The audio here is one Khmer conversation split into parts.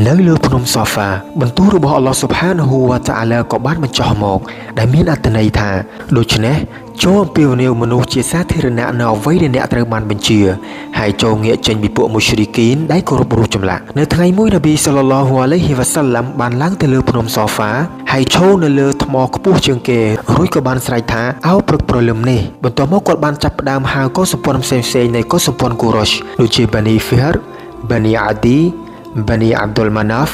នៅលើភ្នំសូហ្វាបន្ទូលរបស់អល់ឡោះស៊ុបហានហ៊ូវតាអាឡាក៏បានបញ្ចុះមកដែលមានអត្ថន័យថាដូច្នេះចូលអំពាវនាវមនុស្សជាសាធារណៈនៅអ្វីដែលអ្នកត្រូវបានបញ្ជាហើយចូលងាកចេញពីពួកមុស្រីគីនដែលគោរពរូបចម្លាក់នៅថ្ងៃមួយនប៊ីសល្លឡោះអាឡៃហ៊ីវ៉ាសាឡាំបានឡើងទៅលើភ្នំសូហ្វាហើយឈរនៅលើថ្មខ្ពស់ជាងគេរួចក៏បានស្រែកថាអោព្រឹកព្រលឹមនេះបន្ទាប់មកគាត់បានចាប់ផ្ដើមហៅកុលសម្ព័ន្ធផ្សេងៗនៃកុលសម្ព័ន្ធគូរ៉ុសដូចជាបានីហ្វីហរបានីអាឌីបានីអាប់ឌុលម៉ាណាហ្វ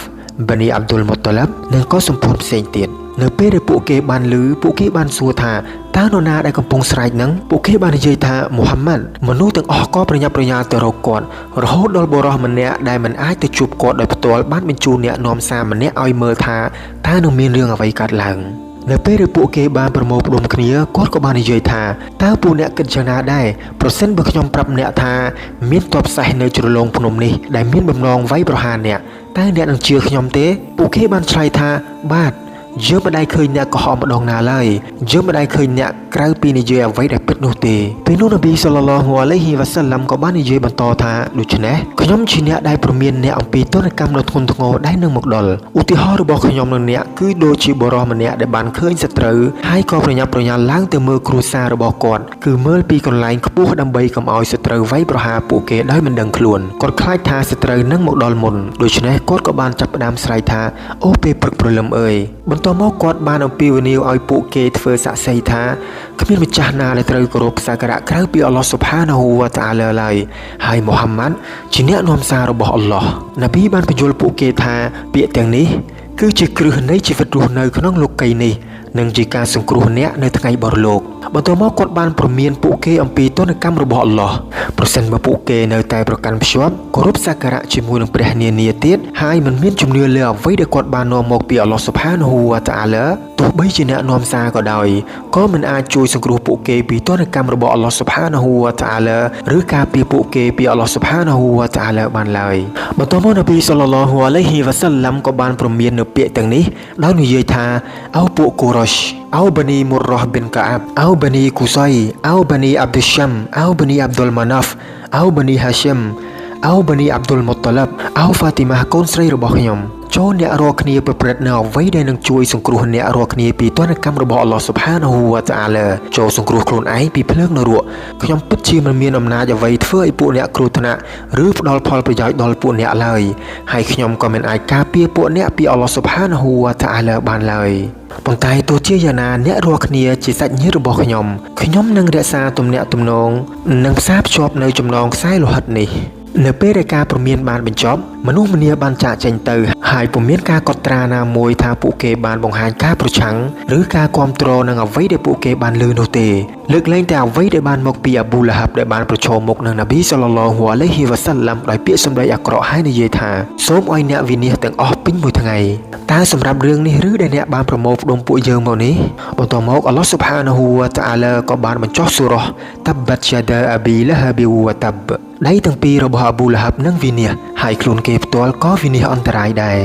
បានីអាប់ឌុលមុតឡាប់និងក៏សម្ព័ន្ធផ្សេងទៀតនៅពេលដែលពួកគេបានឮពួកគេបានសួរថាតើនរណាដែលកំពុងស្រែកហ្នឹងពួកគេបាននិយាយថាមូហាម៉ាត់មនុស្សទាំងអស់ក៏ប្រញាប់ប្រញាល់ទៅរកគាត់រហូតដល់បុរសម្នាក់ដែលមិនអាចទៅជួបគាត់ដោយផ្ទាល់បានបញ្ជូនអ្នកនាំសារម្នាក់ឲ្យមើលថាតើនឹងមានរឿងអ្វីកើតឡើងនៅពេលដែលពួកគេបានប្រមូលផ្ដុំគ្នាគាត់ក៏បាននិយាយថាតើពួកអ្នកគិតយ៉ាងណាដែរប្រសិនបើខ្ញុំប្រាប់អ្នកថាមានទ័ពសេះនៅជ្រលងភ្នំនេះដែលមានបំណងវាយប្រហារអ្នកតើអ្នកនឹងជឿខ្ញុំទេពួកគេបានឆ្លើយថាបាទយើងមិនដែលឃើញអ្នកកុហកម្ដងណាឡើយយើងមិនដែលឃើញអ្នកក្រៅពីនិយាយអ្វីដែលពិតនោះទេពេលនោះនប៊ីសល្លឡោះអាឡៃហ៊ីវ៉ាសាឡាំក៏បាននិយាយបន្តថាដូច្នេះខ្ញុំជាអ្នកដែលព្រមានអ្នកអំពីទណ្ឌកម្មដ៏ធ្ងន់ធ្ងរដែលនឹងមកដល់ឧទាហរណ៍របស់ខ្ញុំនឹងអ្នកគឺដូចជាបុរសម្នាក់ដែលបានឃើញសត្រូវហើយក៏ប្រញាប់ប្រញាល់ឡើងទៅមើលគ្រួសាររបស់គាត់គឺមើលពីកន្លែងខ្ពស់ដើម្បីកុំឲ្យសត្រូវវាយប្រហារពួកគេដោយមិនដឹងខ្លួនគាត់ខ្លាចថាសត្រូវនឹងមកដល់មុនដូច្នេះគាត់ក៏បានចាប់ផ្ដើមស្រែកថាអូពេលព្រឹកព្រលឹមអើយបន្ទាប់មកគាត់បានអំពាវនាវឲ្យពួកគេធ្វើសាក្សីថាគ្មានម្ចាស់ណាដែលត្រូវគោរពសក្ការៈក្រៅពីអល់ឡោះស៊ុបហានាហ៊ូវតាអាឡាឡើយហើយមូហាម៉ាត់ជាអ្នកនាំសាររបស់អល់ឡោះនប៊ីបានបញ្យល់ពួកគេថាពាក្យទាំងនេះគឺជាគ្រឹះនៃជីវិតរស់នៅក្នុងលោកីយ៍នេះនិងជាការសង្គ្រោះអ្នកនៅថ្ងៃបរលោកបន្ទាប់មកគាត់បានព្រមានពួកគេអំពីទណ្ឌកម្មរបស់អល់ឡោះប្រសិនបើពួកគេនៅតែប្រកាន់ភ្ជាប់គោរពសក្ការៈជាមួយនឹងព្រះនានាទៀតហើយមិនមានជំនឿលើអ្វីដែលគាត់បាននាំមកពីអល់ឡោះស៊ុបហានាហ៊ូវតាអាឡាទោះបីជាអ្នកនាំសារក៏ដោយក៏មិនអាចជួយសង្គ្រោះពួកគេពីទណ្ឌកម្មរបស់អល់ឡោះស៊ុបហានាហ៊ូវតាអាឡាឬការពារពួកគេពីអល់ឡោះស៊ុបហានាហ៊ូវតាអាឡាបានឡើយបន្ទាប់មកនប៊ីសល្លឡោះអាឡៃហ៊ីវ៉ាសាឡាំក៏បានព្រមាននៅពាក្យទាំងនេះដោយនិយាយថាអូពួកគូរ៉ុសអូបានីមុររ៉ាប៊ីនកាអាប់អូបានីគូសៃអូបានីអាប់ឌុលឆាំអូបានីអាប់ឌុលម៉ាណាហ្វអូបានីហាឈឹមអូបានីអាប់ឌុលមុតឡាប់អូហ្វាទីម៉ាកូនស្រីរបស់ខ្ញុំចូលអ្នករាល់គ្នាប្រព្រឹត្តនៅអ្វីដែលនឹងជួយសង្គ្រោះអ្នករាល់គ្នាពីទណ្ឌកម្មរបស់អល់ឡោះស៊ុបហានាហ៊ូវតាអាឡាចូលសង្គ្រោះខ្លួនឯងពីភ្លើងនរកខ្ញុំពិតជាមិនមានអំណាចអ្វីធ្វើឲ្យពួកអ្នកគ្រោះថ្នាក់ឬផ្ដល់ផលប្រយោជន៍ដល់ពួកអ្នកឡើយហើយខ្ញុំក៏មិនអាចការពារពួកអ្នកពីអល់ឡោះស៊ុបហានាហ៊ូវតាអាឡាបានឡើយប៉ុន្តែទោះជាយ៉ាងណាអ្នករាល់គ្នាជាសាច់ញាតិរបស់ខ្ញុំនឹងរក្សាទំនាក់ទំនងនិងផ្សារភ្ជាប់នៅចំណងខ្សែលោហិតនេះនៅពេលដែលការព្រមានបានបញ្ចប់មនុស្សម្នាបានចាកចេញទៅហើយពុំមានការកត់ត្រាណាមួយថាពួកគេបានបង្ហាញការប្រឆាំងឬការគាំទ្រនឹងអ្វីដែលពួកគេបានលើនោះទេលើកលែងតែអ្វីដែលបានមកពីអាប៊ូឡាហាប់ដែលបានប្រឈមមុខនឹងនប៊ីសល្លឡោះអាឡៃហ៊ីវ៉ាសាឡាំដោយពាក្យសម្ដីអាក្រក់ហើយនិយាយថាសូមឲ្យអ្នកវិនាសទាំងអស់ពេញមួយថ្ងៃតើសម្រាប់រឿងនេះឬដែលអ្នកបានប្រមូលផ្ដុំពួកយើងមកនេះបន្ទាប់មកអល់ឡោះស៊ុបហានាហ៊ូវតាអាឡាក៏បានបញ្ចុះសូរ៉ាតាបាត់យ៉ាដាអាប៊ីឡាហាប៊ីវតាបដៃទាំងពីររបស់អាប៊ូឡាហាប់នឹងវិនាសហើយខ្លួនគេផ្ទាល់ក៏វិនាសអន្តរាយដែរ